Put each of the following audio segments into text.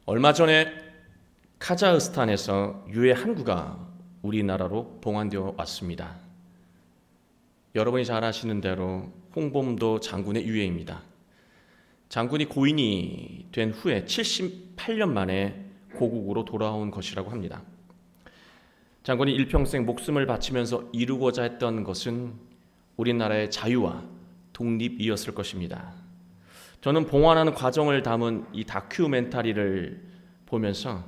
얼마 전에 카자흐스탄에서 유해 항구가 우리나라로 봉안되어 왔습니다. 여러분이 잘 아시는 대로 홍범도 장군의 유해입니다. 장군이 고인이 된 후에 78년 만에 고국으로 돌아온 것이라고 합니다. 장군이 일평생 목숨을 바치면서 이루고자 했던 것은 우리나라의 자유와 독립이었을 것입니다. 저는 봉안하는 과정을 담은 이 다큐멘터리를 보면서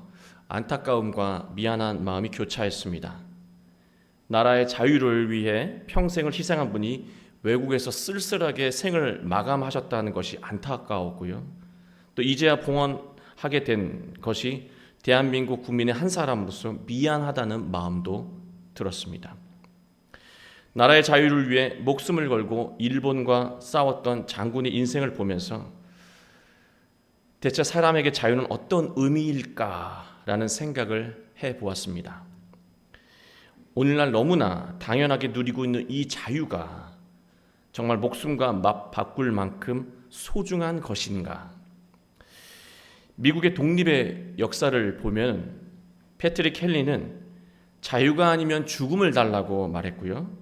안타까움과 미안한 마음이 교차했습니다. 나라의 자유를 위해 평생을 희생한 분이 외국에서 쓸쓸하게 생을 마감하셨다는 것이 안타까웠고요. 또 이제야 봉헌하게 된 것이 대한민국 국민의 한 사람으로서 미안하다는 마음도 들었습니다. 나라의 자유를 위해 목숨을 걸고 일본과 싸웠던 장군의 인생을 보면서 대체 사람에게 자유는 어떤 의미일까라는 생각을 해보았습니다. 오늘날 너무나 당연하게 누리고 있는 이 자유가 정말 목숨과 맞 바꿀 만큼 소중한 것인가? 미국의 독립의 역사를 보면 패트릭 켈리는 자유가 아니면 죽음을 달라고 말했고요.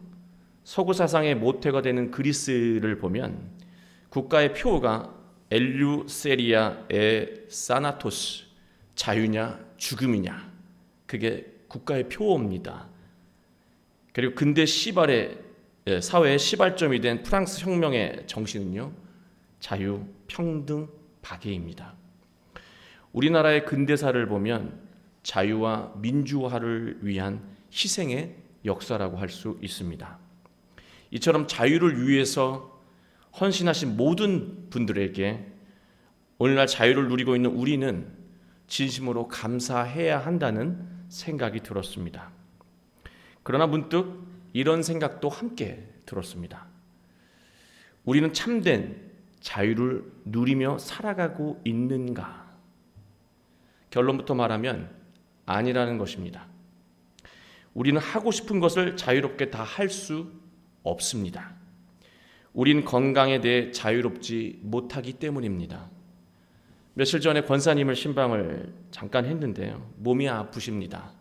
서구 사상의 모태가 되는 그리스를 보면 국가의 표어가 엘류세리아의 사나토스, 자유냐 죽음이냐, 그게 국가의 표어입니다. 그리고 근대 시발의 사회의 시발점이 된 프랑스 혁명의 정신은요, 자유, 평등, 박애입니다. 우리나라의 근대사를 보면 자유와 민주화를 위한 희생의 역사라고 할 수 있습니다. 이처럼 자유를 위해서 헌신하신 모든 분들에게 오늘날 자유를 누리고 있는 우리는 진심으로 감사해야 한다는 생각이 들었습니다. 그러나 문득 이런 생각도 함께 들었습니다. 우리는 참된 자유를 누리며 살아가고 있는가? 결론부터 말하면 아니라는 것입니다. 우리는 하고 싶은 것을 자유롭게 다 할 수 없습니다. 우린 건강에 대해 자유롭지 못하기 때문입니다. 며칠 전에 권사님을 신방을 잠깐 했는데요. 몸이 아프십니다.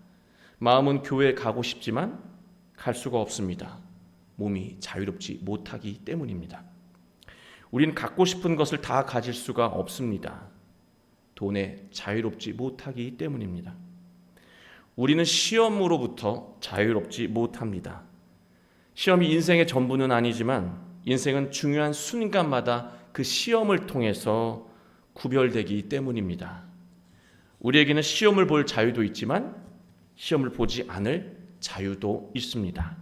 마음은 교회에 가고 싶지만 갈 수가 없습니다. 몸이 자유롭지 못하기 때문입니다. 우리는 갖고 싶은 것을 다 가질 수가 없습니다. 돈에 자유롭지 못하기 때문입니다. 우리는 시험으로부터 자유롭지 못합니다. 시험이 인생의 전부는 아니지만 인생은 중요한 순간마다 그 시험을 통해서 구별되기 때문입니다. 우리에게는 시험을 볼 자유도 있지만 시험을 보지 않을 자유도 있습니다.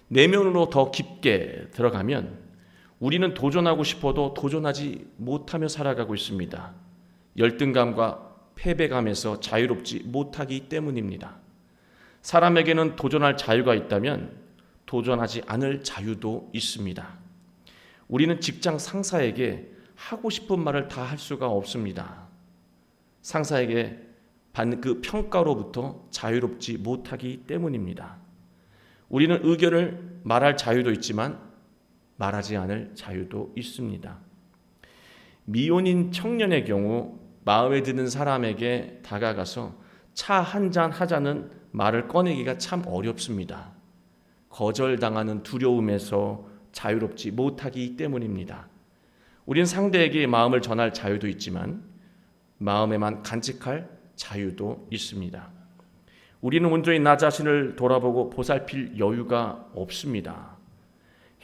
내면으로 더 깊게 들어가면 우리는 도전하고 싶어도 도전하지 못하며 살아가고 있습니다. 열등감과 패배감에서 자유롭지 못하기 때문입니다. 사람에게는 도전할 자유가 있다면 도전하지 않을 자유도 있습니다. 우리는 직장 상사에게 하고 싶은 말을 다 할 수가 없습니다. 상사에게 받는 그 평가로부터 자유롭지 못하기 때문입니다. 우리는 의견을 말할 자유도 있지만 말하지 않을 자유도 있습니다. 미혼인 청년의 경우 마음에 드는 사람에게 다가가서 차 한잔 하자는 말을 꺼내기가 참 어렵습니다. 거절당하는 두려움에서 자유롭지 못하기 때문입니다. 우린 상대에게 마음을 전할 자유도 있지만 마음에만 간직할 자유도 있습니다. 우리는 온전히 나 자신을 돌아보고 보살필 여유가 없습니다.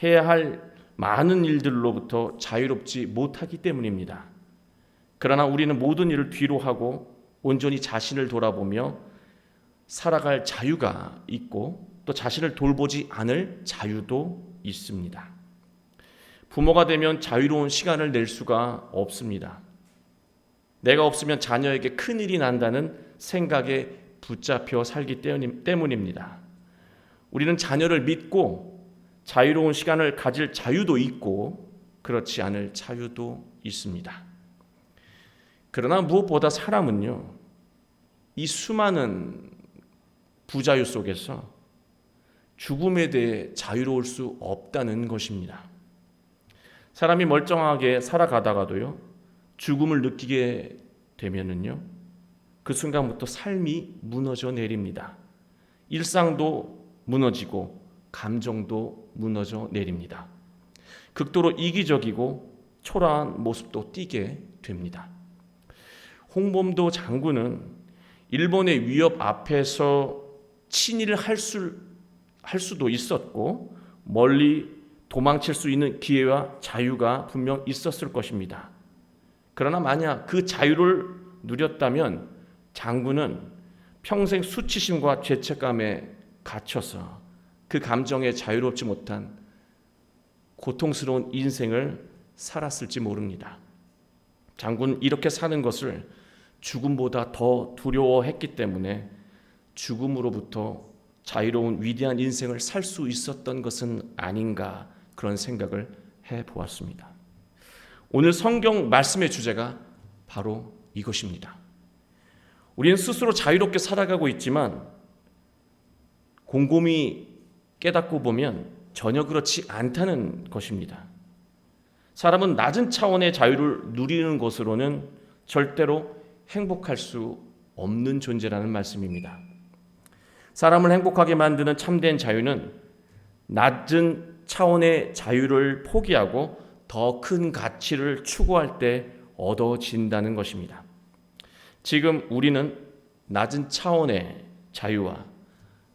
해야 할 많은 일들로부터 자유롭지 못하기 때문입니다. 그러나 우리는 모든 일을 뒤로 하고 온전히 자신을 돌아보며 살아갈 자유가 있고 또 자신을 돌보지 않을 자유도 있습니다. 부모가 되면 자유로운 시간을 낼 수가 없습니다. 내가 없으면 자녀에게 큰일이 난다는 생각에 붙잡혀 살기 때문입니다. 우리는 자녀를 믿고 자유로운 시간을 가질 자유도 있고 그렇지 않을 자유도 있습니다. 그러나 무엇보다 사람은요, 이 수많은 부자유 속에서 죽음에 대해 자유로울 수 없다는 것입니다. 사람이 멀쩡하게 살아가다가도요, 죽음을 느끼게 되면은요, 그 순간부터 삶이 무너져 내립니다. 일상도 무너지고 감정도 무너져 내립니다. 극도로 이기적이고 초라한 모습도 띠게 됩니다. 홍범도 장군은 일본의 위협 앞에서 친일을 할 수도 있었고 멀리 도망칠 수 있는 기회와 자유가 분명 있었을 것입니다. 그러나 만약 그 자유를 누렸다면 장군은 평생 수치심과 죄책감에 갇혀서 그 감정에 자유롭지 못한 고통스러운 인생을 살았을지 모릅니다. 장군은 이렇게 사는 것을 죽음보다 더 두려워했기 때문에 죽음으로부터 자유로운 위대한 인생을 살 수 있었던 것은 아닌가, 그런 생각을 해보았습니다. 오늘 성경 말씀의 주제가 바로 이것입니다. 우리는 스스로 자유롭게 살아가고 있지만 곰곰이 깨닫고 보면 전혀 그렇지 않다는 것입니다. 사람은 낮은 차원의 자유를 누리는 것으로는 절대로 행복할 수 없는 존재라는 말씀입니다. 사람을 행복하게 만드는 참된 자유는 낮은 차원의 자유를 포기하고 더 큰 가치를 추구할 때 얻어진다는 것입니다. 지금 우리는 낮은 차원의 자유와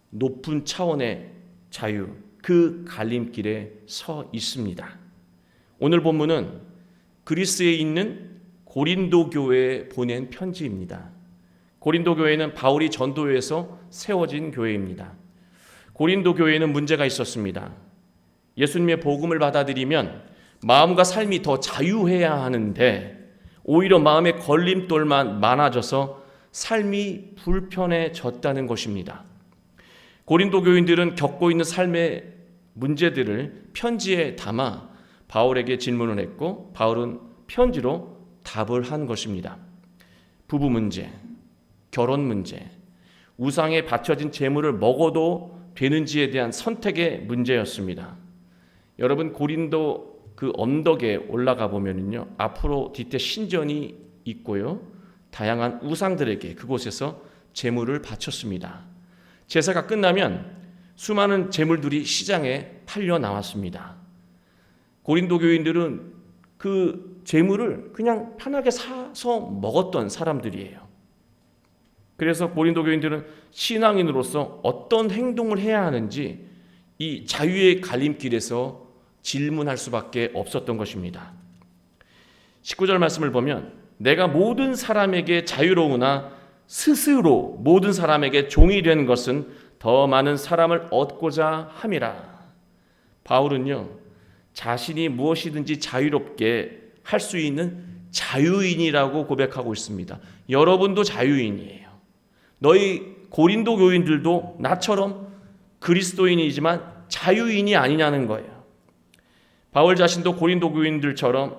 높은 차원의 자유, 그 갈림길에 서 있습니다. 오늘 본문은 그리스에 있는 고린도 교회에 보낸 편지입니다. 고린도 교회는 바울이 전도회에서 세워진 교회입니다. 고린도 교회에는 문제가 있었습니다. 예수님의 복음을 받아들이면 마음과 삶이 더 자유해야 하는데 오히려 마음의 걸림돌만 많아져서 삶이 불편해졌다는 것입니다. 고린도 교인들은 겪고 있는 삶의 문제들을 편지에 담아 바울에게 질문을 했고 바울은 편지로 답을 한 것입니다. 부부 문제, 결혼 문제, 우상에 바쳐진 재물을 먹어도 되는지에 대한 선택의 문제였습니다. 여러분, 고린도 그 언덕에 올라가 보면은요, 앞으로 뒤태 신전이 있고요, 다양한 우상들에게 그곳에서 재물을 바쳤습니다. 제사가 끝나면 수많은 재물들이 시장에 팔려 나왔습니다. 고린도 교인들은 그 재물을 그냥 편하게 사서 먹었던 사람들이에요. 그래서 고린도 교인들은 신앙인으로서 어떤 행동을 해야 하는지 이 자유의 갈림길에서 질문할 수밖에 없었던 것입니다. 19절 말씀을 보면 내가 모든 사람에게 자유로우나 스스로 모든 사람에게 종이 되는 것은 더 많은 사람을 얻고자 함이라. 바울은요, 자신이 무엇이든지 자유롭게 할 수 있는 자유인이라고 고백하고 있습니다. 여러분도 자유인이에요. 너희 고린도 교인들도 나처럼 그리스도인이지만 자유인이 아니냐는 거예요. 바울 자신도 고린도 교인들처럼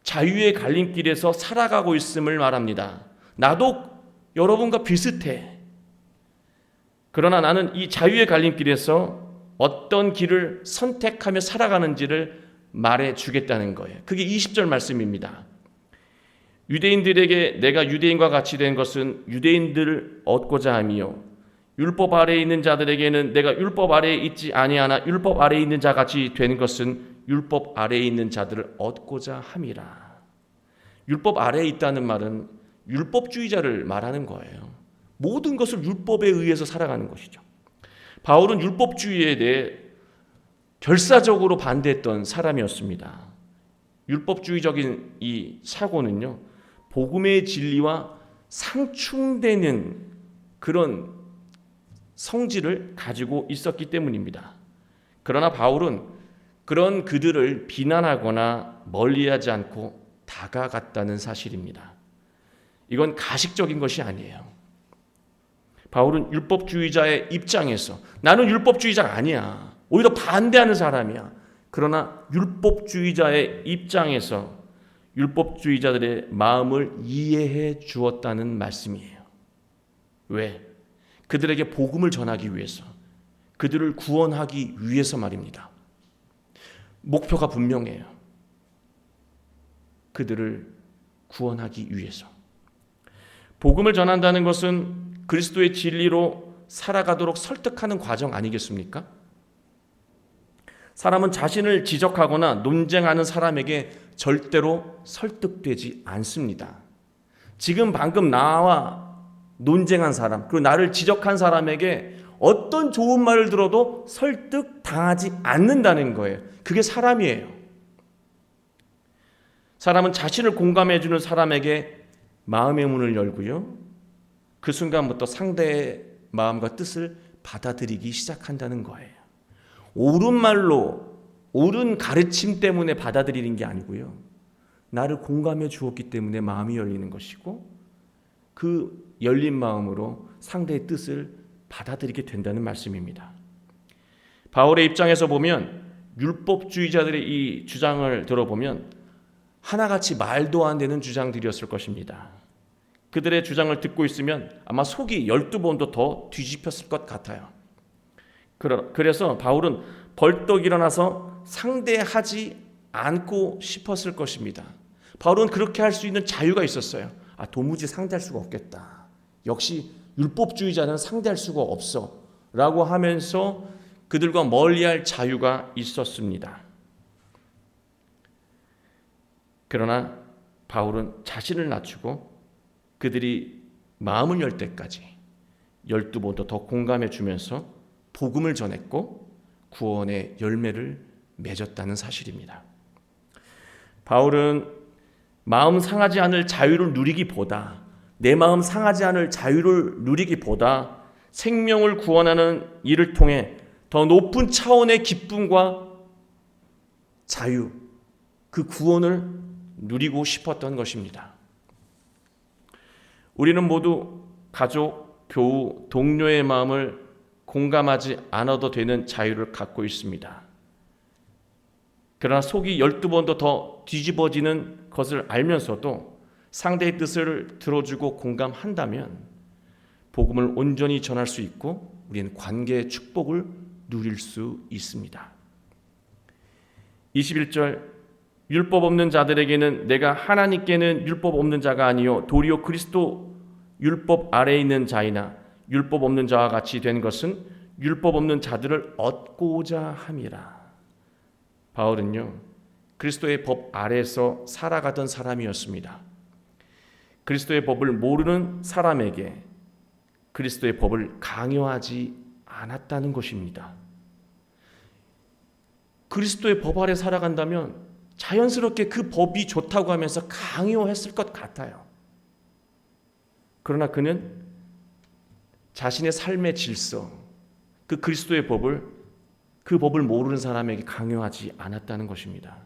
자유의 갈림길에서 살아가고 있음을 말합니다. 나도 여러분과 비슷해. 그러나 나는 이 자유의 갈림길에서 어떤 길을 선택하며 살아가는지를 말해주겠다는 거예요. 그게 20절 말씀입니다. 유대인들에게 내가 유대인과 같이 된 것은 유대인들을 얻고자 함이요 율법 아래에 있는 자들에게는 내가 율법 아래에 있지 아니하나 율법 아래에 있는 자같이 된 것은 율법 아래에 있는 자들을 얻고자 함이라. 율법 아래에 있다는 말은 율법주의자를 말하는 거예요. 모든 것을 율법에 의해서 살아가는 것이죠. 바울은 율법주의에 대해 결사적으로 반대했던 사람이었습니다. 율법주의적인 이 사고는요, 복음의 진리와 상충되는 그런 성질을 가지고 있었기 때문입니다. 그러나 바울은 그런 그들을 비난하거나 멀리하지 않고 다가갔다는 사실입니다. 이건 가식적인 것이 아니에요. 바울은 율법주의자의 입장에서 나는 율법주의자가 아니야, 오히려 반대하는 사람이야. 그러나 율법주의자의 입장에서 율법주의자들의 마음을 이해해 주었다는 말씀이에요. 왜? 그들에게 복음을 전하기 위해서, 그들을 구원하기 위해서 말입니다. 목표가 분명해요. 그들을 구원하기 위해서. 복음을 전한다는 것은 그리스도의 진리로 살아가도록 설득하는 과정 아니겠습니까? 사람은 자신을 지적하거나 논쟁하는 사람에게 절대로 설득되지 않습니다. 지금 방금 나와 논쟁한 사람, 그리고 나를 지적한 사람에게 어떤 좋은 말을 들어도 설득당하지 않는다는 거예요. 그게 사람이에요. 사람은 자신을 공감해주는 사람에게 마음의 문을 열고요, 그 순간부터 상대의 마음과 뜻을 받아들이기 시작한다는 거예요. 옳은 말로, 옳은 가르침 때문에 받아들이는 게 아니고요, 나를 공감해 주었기 때문에 마음이 열리는 것이고, 그 열린 마음으로 상대의 뜻을 받아들이게 된다는 말씀입니다. 바울의 입장에서 보면 율법주의자들의 이 주장을 들어보면 하나같이 말도 안 되는 주장들이었을 것입니다. 그들의 주장을 듣고 있으면 아마 속이 12번도 더 뒤집혔을 것 같아요. 그래서 바울은 벌떡 일어나서 상대하지 않고 싶었을 것입니다. 바울은 그렇게 할 수 있는 자유가 있었어요. 도무지 상대할 수가 없겠다. 역시 율법주의자는 상대할 수가 없어 라고 하면서 그들과 멀리할 자유가 있었습니다. 그러나 바울은 자신을 낮추고 그들이 마음을 열 때까지 12번도 더 공감해 주면서 복음을 전했고 구원의 열매를 맺었다는 사실입니다. 바울은 마음 상하지 않을 자유를 누리기보다, 내 마음 상하지 않을 자유를 누리기보다 생명을 구원하는 일을 통해 더 높은 차원의 기쁨과 자유, 그 구원을 누리고 싶었던 것입니다. 우리는 모두 가족, 교우, 동료의 마음을 공감하지 않아도 되는 자유를 갖고 있습니다. 그러나 속이 12번도 더 뒤집어지는 것을 알면서도 상대의 뜻을 들어주고 공감한다면 복음을 온전히 전할 수 있고 우리는 관계의 축복을 누릴 수 있습니다. 21절, 율법 없는 자들에게는 내가 하나님께는 율법 없는 자가 아니요 도리어 그리스도 율법 아래에 있는 자이나 율법 없는 자와 같이 된 것은 율법 없는 자들을 얻고자 함이라. 바울은요, 그리스도의 법 아래에서 살아가던 사람이었습니다. 그리스도의 법을 모르는 사람에게 그리스도의 법을 강요하지 않았다는 것입니다. 그리스도의 법 아래 살아간다면 자연스럽게 그 법이 좋다고 하면서 강요했을 것 같아요. 그러나 그는 자신의 삶의 질서, 그 그리스도의 법을, 그 법을 모르는 사람에게 강요하지 않았다는 것입니다.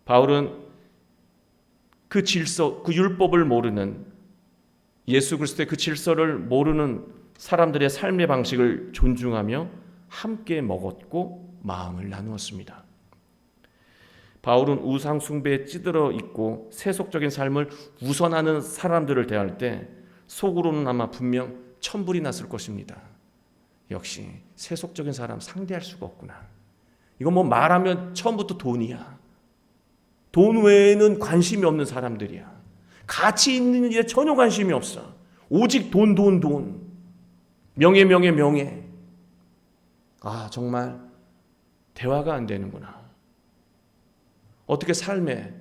바울은 그 질서, 그 율법을 모르는, 예수 그리스도의 그 질서를 모르는 사람들의 삶의 방식을 존중하며 함께 먹었고 마음을 나누었습니다. 바울은 우상 숭배에 찌들어 있고 세속적인 삶을 우선하는 사람들을 대할 때 속으로는 아마 분명 천불이 났을 것입니다. 역시 세속적인 사람 상대할 수가 없구나. 이건 뭐 말하면 처음부터 돈이야. 돈 외에는 관심이 없는 사람들이야. 가치 있는 일에 전혀 관심이 없어. 오직 돈. 명예. 정말 대화가 안 되는구나. 어떻게 삶에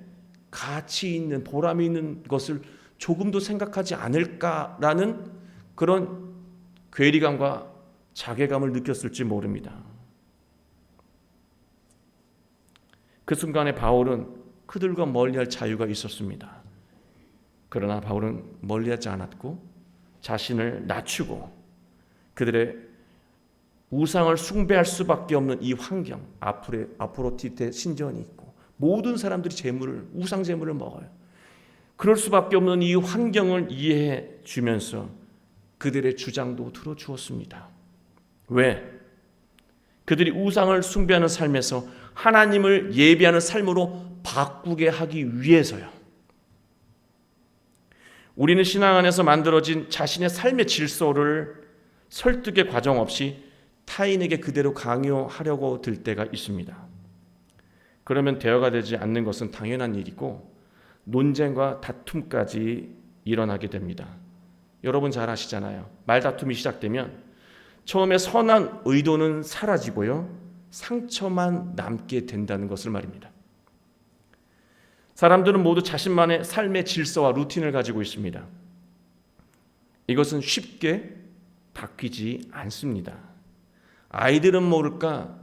가치 있는, 보람이 있는 것을 조금도 생각하지 않을까라는 그런 괴리감과 자괴감을 느꼈을지 모릅니다. 그 순간에 바울은 그들과 멀리할 자유가 있었습니다. 그러나 바울은 멀리하지 않았고 자신을 낮추고 그들의 우상을 숭배할 수밖에 없는 이 환경, 아프로디테 신전이 있고 모든 사람들이 우상 제물을 먹어요. 그럴 수밖에 없는 이 환경을 이해해 주면서 그들의 주장도 들어주었습니다. 왜? 그들이 우상을 숭배하는 삶에서 하나님을 예배하는 삶으로 바꾸게 하기 위해서요. 우리는 신앙 안에서 만들어진 자신의 삶의 질서를 설득의 과정 없이 타인에게 그대로 강요하려고 들 때가 있습니다. 그러면 대화가 되지 않는 것은 당연한 일이고 논쟁과 다툼까지 일어나게 됩니다. 여러분 잘 아시잖아요. 말다툼이 시작되면 처음에 선한 의도는 사라지고요, 상처만 남게 된다는 것을 말입니다. 사람들은 모두 자신만의 삶의 질서와 루틴을 가지고 있습니다. 이것은 쉽게 바뀌지 않습니다. 아이들은 모를까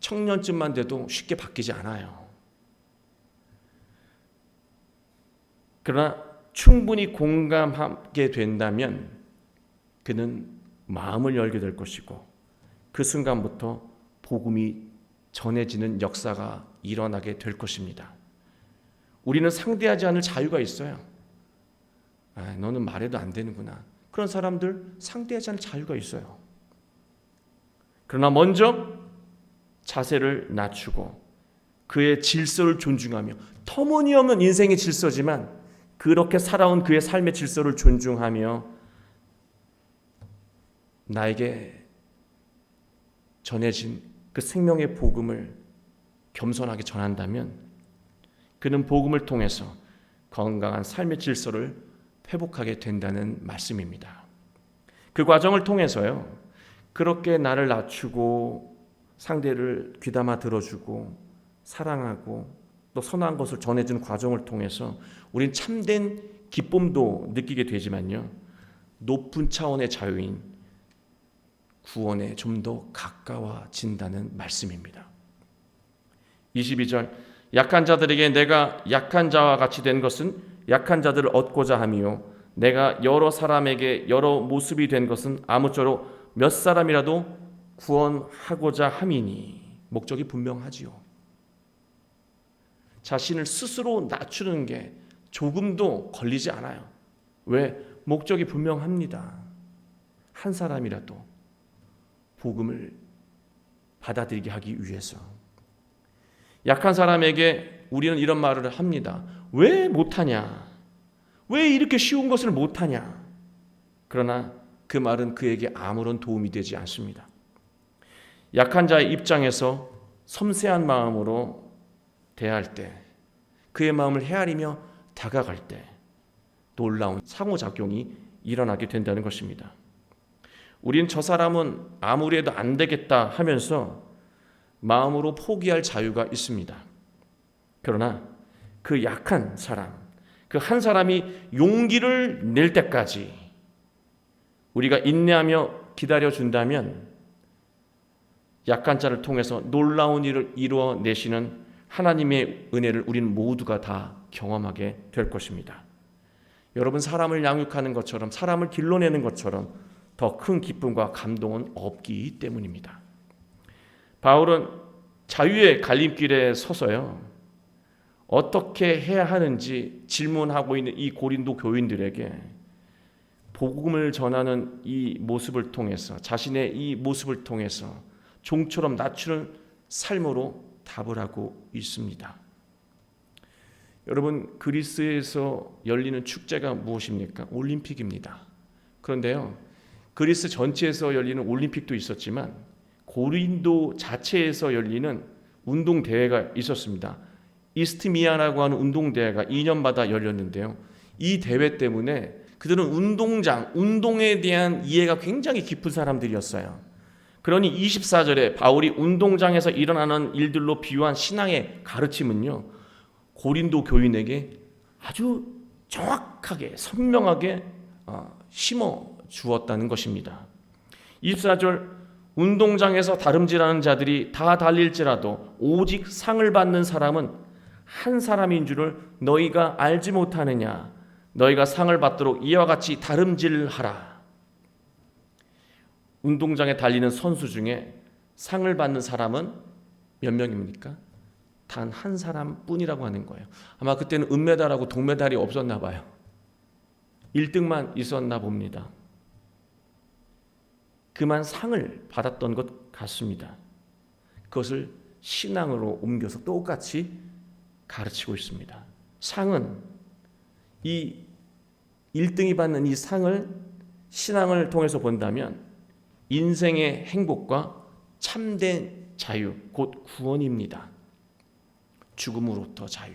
청년쯤만 돼도 쉽게 바뀌지 않아요. 그러나 충분히 공감하게 된다면 그는 마음을 열게 될 것이고, 그 순간부터 복음이 전해지는 역사가 일어나게 될 것입니다. 우리는 상대하지 않을 자유가 있어요. 너는 말해도 안 되는구나. 그런 사람들 상대하지 않을 자유가 있어요. 그러나 먼저 자세를 낮추고 그의 질서를 존중하며, 터무니없는 인생의 질서지만 그렇게 살아온 그의 삶의 질서를 존중하며 나에게 전해진 그 생명의 복음을 겸손하게 전한다면 그는 복음을 통해서 건강한 삶의 질서를 회복하게 된다는 말씀입니다. 그 과정을 통해서요, 그렇게 나를 낮추고 상대를 귀담아 들어주고 사랑하고 또 선한 것을 전해주는 과정을 통해서 우린 참된 기쁨도 느끼게 되지만요, 높은 차원의 자유인 구원에 좀 더 가까워진다는 말씀입니다. 22절, 약한 자들에게 내가 약한 자와 같이 된 것은 약한 자들을 얻고자 함이요, 내가 여러 사람에게 여러 모습이 된 것은 아무쪼록 몇 사람이라도 구원하고자 함이니. 목적이 분명하지요. 자신을 스스로 낮추는 게 조금도 걸리지 않아요. 왜? 목적이 분명합니다. 한 사람이라도 복음을 받아들이게 하기 위해서. 약한 사람에게 우리는 이런 말을 합니다. 왜 못하냐? 왜 이렇게 쉬운 것을 못하냐? 그러나 그 말은 그에게 아무런 도움이 되지 않습니다. 약한 자의 입장에서 섬세한 마음으로 대할 때, 그의 마음을 헤아리며 다가갈 때 놀라운 상호작용이 일어나게 된다는 것입니다. 우린 저 사람은 아무리 해도 안 되겠다 하면서 마음으로 포기할 자유가 있습니다. 그러나 그 약한 사람, 그 한 사람이 용기를 낼 때까지 우리가 인내하며 기다려준다면 약한 자를 통해서 놀라운 일을 이루어내시는 하나님의 은혜를 우리는 모두가 다 경험하게 될 것입니다. 여러분, 사람을 양육하는 것처럼, 사람을 길러내는 것처럼 더 큰 기쁨과 감동은 없기 때문입니다. 바울은 자유의 갈림길에 서서요, 어떻게 해야 하는지 질문하고 있는 이 고린도 교인들에게 복음을 전하는 이 모습을 통해서, 자신의 이 모습을 통해서 종처럼 낮추는 삶으로 답을 하고 있습니다. 여러분, 그리스에서 열리는 축제가 무엇입니까? 올림픽입니다. 그런데요, 그리스 전체에서 열리는 올림픽도 있었지만 고린도 자체에서 열리는 운동대회가 있었습니다. 이스트미아라고 하는 운동대회가 2년마다 열렸는데요, 이 대회 때문에 그들은 운동에 대한 이해가 굉장히 깊은 사람들이었어요. 그러니 24절에 바울이 운동장에서 일어나는 일들로 비유한 신앙의 가르침은요, 고린도 교인에게 아주 정확하게 선명하게 심어 주었다는 것입니다. 24절, 운동장에서 다름질하는 자들이 다 달릴지라도 오직 상을 받는 사람은 한 사람인 줄을 너희가 알지 못하느냐? 너희가 상을 받도록 이와 같이 다름질하라. 운동장에 달리는 선수 중에 상을 받는 사람은 몇 명입니까? 단 한 사람뿐이라고 하는 거예요. 아마 그때는 은메달하고 동메달이 없었나 봐요. 1등만 있었나 봅니다. 그만 상을 받았던 것 같습니다. 그것을 신앙으로 옮겨서 똑같이 가르치고 있습니다. 상은, 이 1등이 받는 이 상을 신앙을 통해서 본다면 인생의 행복과 참된 자유, 곧 구원입니다. 죽음으로부터 자유,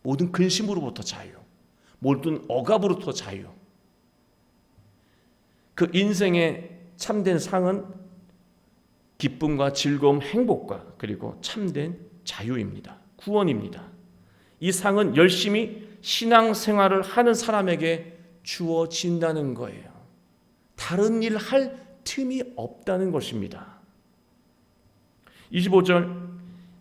모든 근심으로부터 자유, 모든 억압으로부터 자유. 그 인생의 참된 상은 기쁨과 즐거움, 행복과 그리고 참된 자유입니다. 구원입니다. 이 상은 열심히 신앙생활을 하는 사람에게 주어진다는 거예요. 다른 일 할 틈이 없다는 것입니다. 25절,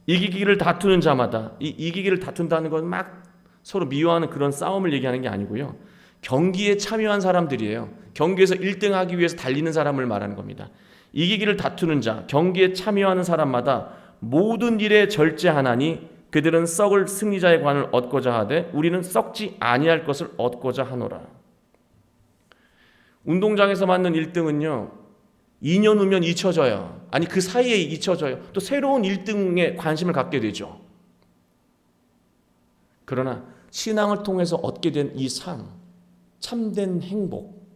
이기기를 다투는 자마다, 이 이기기를 다툰다는 건 막 서로 미워하는 그런 싸움을 얘기하는 게 아니고요. 경기에 참여한 사람들이에요. 경기에서 1등하기 위해서 달리는 사람을 말하는 겁니다. 이기기를 다투는 자, 경기에 참여하는 사람마다 모든 일에 절제하나니 그들은 썩을 승리자의 관을 얻고자 하되 우리는 썩지 아니할 것을 얻고자 하노라. 운동장에서 맞는 1등은요, 2년 후면 잊혀져요. 아니 그 사이에 잊혀져요. 또 새로운 1등에 관심을 갖게 되죠. 그러나 신앙을 통해서 얻게 된 이 상, 참된 행복,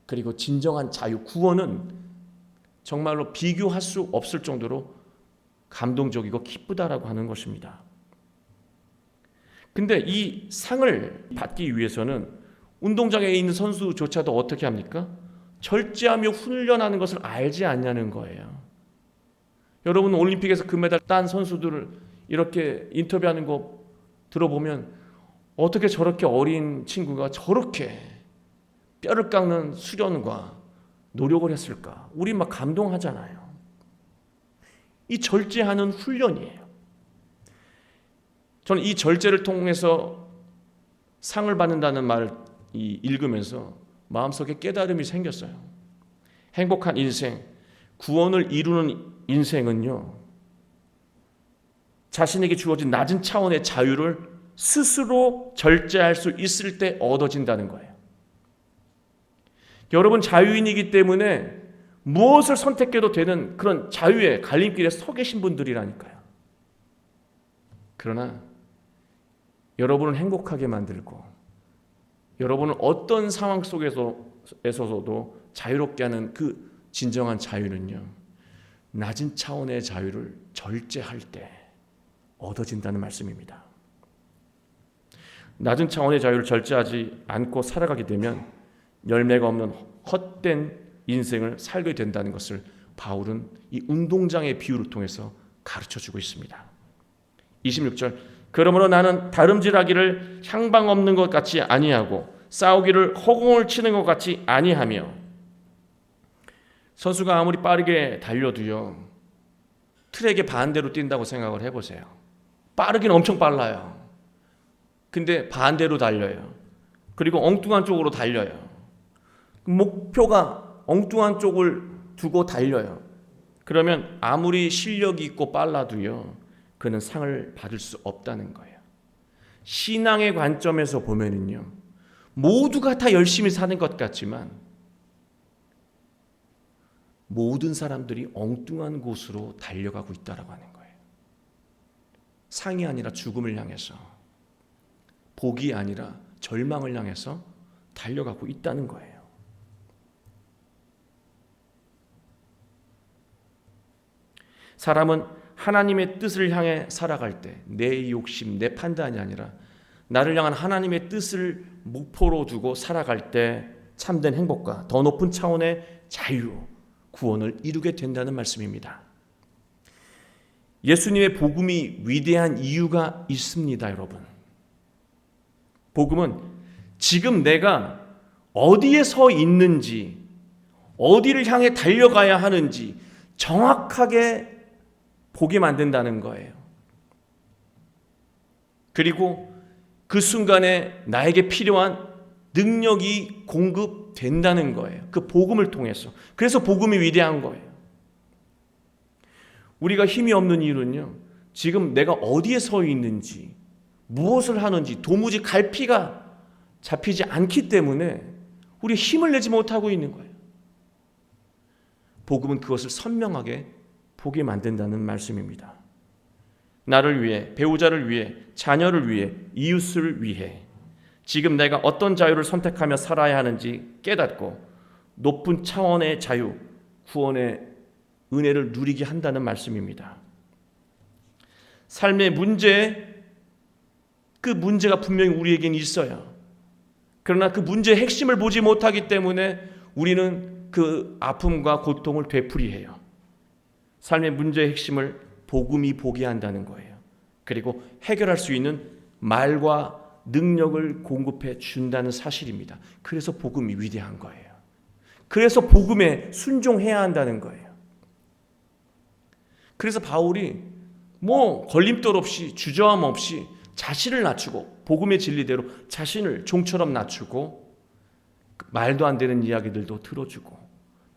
그리고 진정한 자유, 구원은 정말로 비교할 수 없을 정도로 감동적이고 기쁘다라고 하는 것입니다. 근데 이 상을 받기 위해서는 운동장에 있는 선수조차도 어떻게 합니까? 절제하며 훈련하는 것을 알지 않냐는 거예요. 여러분 올림픽에서 금메달 딴 선수들을 이렇게 인터뷰하는 거 들어보면 어떻게 저렇게 어린 친구가 저렇게 뼈를 깎는 수련과 노력을 했을까? 우리 막 감동하잖아요. 이 절제하는 훈련이에요. 저는 이 절제를 통해서 상을 받는다는 말을 읽으면서 마음속에 깨달음이 생겼어요. 행복한 인생, 구원을 이루는 인생은요, 자신에게 주어진 낮은 차원의 자유를 스스로 절제할 수 있을 때 얻어진다는 거예요. 여러분 자유인이기 때문에 무엇을 선택해도 되는 그런 자유의 갈림길에 서 계신 분들이라니까요. 그러나 여러분을 행복하게 만들고 여러분을 어떤 상황 속에서도 자유롭게 하는 그 진정한 자유는요, 낮은 차원의 자유를 절제할 때 얻어진다는 말씀입니다. 낮은 차원의 자유를 절제하지 않고 살아가게 되면 열매가 없는 헛된 인생을 살게 된다는 것을 바울은 이 운동장의 비유를 통해서 가르쳐주고 있습니다. 26절, 그러므로 나는 다름질하기를 향방 없는 것 같이 아니하고 싸우기를 허공을 치는 것 같이 아니하며. 선수가 아무리 빠르게 달려도요, 트랙의 반대로 뛴다고 생각을 해보세요. 빠르긴 엄청 빨라요. 근데 반대로 달려요. 그리고 엉뚱한 쪽으로 달려요. 목표가 엉뚱한 쪽을 두고 달려요. 그러면 아무리 실력이 있고 빨라도요, 그는 상을 받을 수 없다는 거예요. 신앙의 관점에서 보면은요, 모두가 다 열심히 사는 것 같지만 모든 사람들이 엉뚱한 곳으로 달려가고 있다라고 하는 거예요. 상이 아니라 죽음을 향해서, 복이 아니라 절망을 향해서 달려가고 있다는 거예요. 사람은 하나님의 뜻을 향해 살아갈 때 내 욕심, 내 판단이 아니라 나를 향한 하나님의 뜻을 목표로 두고 살아갈 때 참된 행복과 더 높은 차원의 자유, 구원을 이루게 된다는 말씀입니다. 예수님의 복음이 위대한 이유가 있습니다, 여러분. 복음은 지금 내가 어디에 서 있는지, 어디를 향해 달려가야 하는지 정확하게 보게 만든다는 거예요. 그리고 그 순간에 나에게 필요한 능력이 공급된다는 거예요. 그 복음을 통해서. 그래서 복음이 위대한 거예요. 우리가 힘이 없는 이유는요, 지금 내가 어디에 서 있는지, 무엇을 하는지 도무지 갈피가 잡히지 않기 때문에 우리 힘을 내지 못하고 있는 거예요. 복음은 그것을 선명하게 보게 만든다는 말씀입니다. 나를 위해, 배우자를 위해, 자녀를 위해, 이웃을 위해 지금 내가 어떤 자유를 선택하며 살아야 하는지 깨닫고 높은 차원의 자유, 구원의 은혜를 누리게 한다는 말씀입니다. 삶의 문제, 그 문제가 분명히 우리에게는 있어요. 그러나 그 문제의 핵심을 보지 못하기 때문에 우리는 그 아픔과 고통을 되풀이해요. 삶의 문제의 핵심을 복음이 보게 한다는 거예요. 그리고 해결할 수 있는 말과 능력을 공급해 준다는 사실입니다. 그래서 복음이 위대한 거예요. 그래서 복음에 순종해야 한다는 거예요. 그래서 바울이 걸림돌 없이 주저함 없이 자신을 낮추고 복음의 진리대로 자신을 종처럼 낮추고 말도 안 되는 이야기들도 들어주고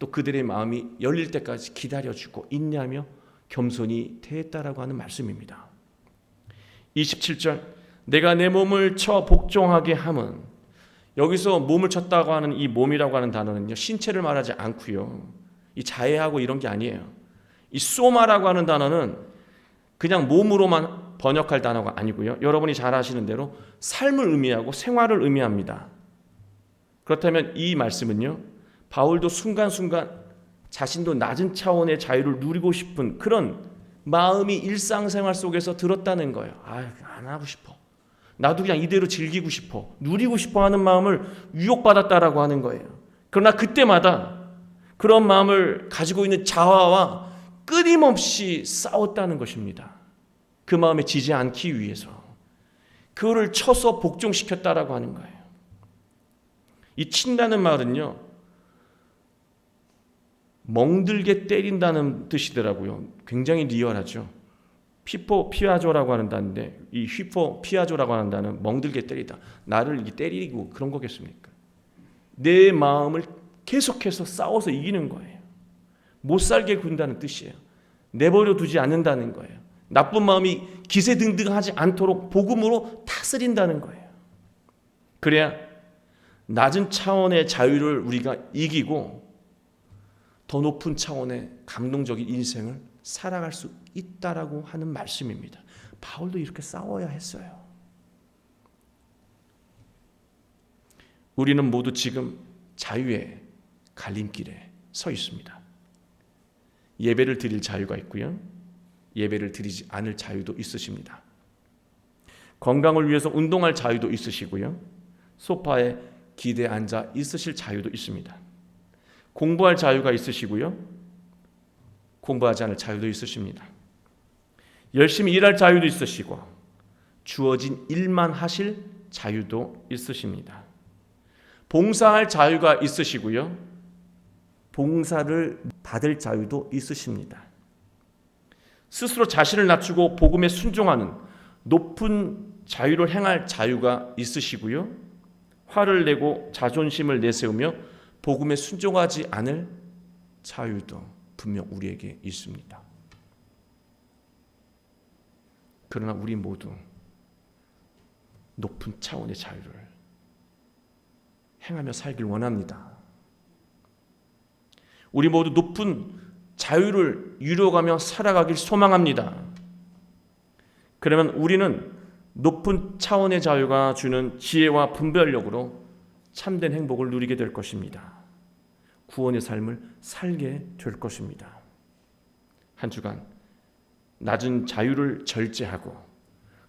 또 그들의 마음이 열릴 때까지 기다려주고 인내하며 겸손히 대했다라고 하는 말씀입니다. 27절 내가 내 몸을 쳐 복종하게 함은, 여기서 몸을 쳤다고 하는 이 몸이라고 하는 단어는요, 신체를 말하지 않고요, 이 자해하고 이런 게 아니에요. 이 소마라고 하는 단어는 그냥 몸으로만 번역할 단어가 아니고요, 여러분이 잘 아시는 대로 삶을 의미하고 생활을 의미합니다. 그렇다면 이 말씀은요, 바울도 순간순간 자신도 낮은 차원의 자유를 누리고 싶은 그런 마음이 일상생활 속에서 들었다는 거예요. 안 하고 싶어. 나도 그냥 이대로 즐기고 싶어. 누리고 싶어 하는 마음을 유혹받았다라고 하는 거예요. 그러나 그때마다 그런 마음을 가지고 있는 자아와 끊임없이 싸웠다는 것입니다. 그 마음에 지지 않기 위해서. 그거를 쳐서 복종시켰다라고 하는 거예요. 이 친다는 말은요, 멍들게 때린다는 뜻이더라고요. 굉장히 리얼하죠. 피포 피아조라고 하는 단어인데, 이 휘포 피아조라고 하는 단어는 멍들게 때리다. 나를 때리고 그런 거겠습니까? 내 마음을 계속해서 싸워서 이기는 거예요. 못 살게 군다는 뜻이에요. 내버려 두지 않는다는 거예요. 나쁜 마음이 기세등등하지 않도록 복음으로 다스린다는 거예요. 그래야 낮은 차원의 자유를 우리가 이기고 더 높은 차원의 감동적인 인생을 살아갈 수 있다라고 하는 말씀입니다. 바울도 이렇게 싸워야 했어요. 우리는 모두 지금 자유의 갈림길에 서 있습니다. 예배를 드릴 자유가 있고요, 예배를 드리지 않을 자유도 있으십니다. 건강을 위해서 운동할 자유도 있으시고요, 소파에 기대에 앉아 있으실 자유도 있습니다. 공부할 자유가 있으시고요, 공부하지 않을 자유도 있으십니다. 열심히 일할 자유도 있으시고 주어진 일만 하실 자유도 있으십니다. 봉사할 자유가 있으시고요, 봉사를 받을 자유도 있으십니다. 스스로 자신을 낮추고 복음에 순종하는 높은 자유를 행할 자유가 있으시고요, 화를 내고 자존심을 내세우며 복음에 순종하지 않을 자유도 분명 우리에게 있습니다. 그러나 우리 모두 높은 차원의 자유를 행하며 살길 원합니다. 우리 모두 높은 자유를 이루어가며 살아가길 소망합니다. 그러면 우리는 높은 차원의 자유가 주는 지혜와 분별력으로 참된 행복을 누리게 될 것입니다. 구원의 삶을 살게 될 것입니다. 한 주간 낮은 자유를 절제하고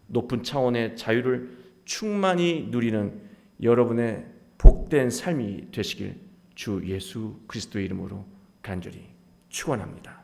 높은 차원의 자유를 충만히 누리는 여러분의 복된 삶이 되시길 주 예수 그리스도의 이름으로 간절히 축원합니다.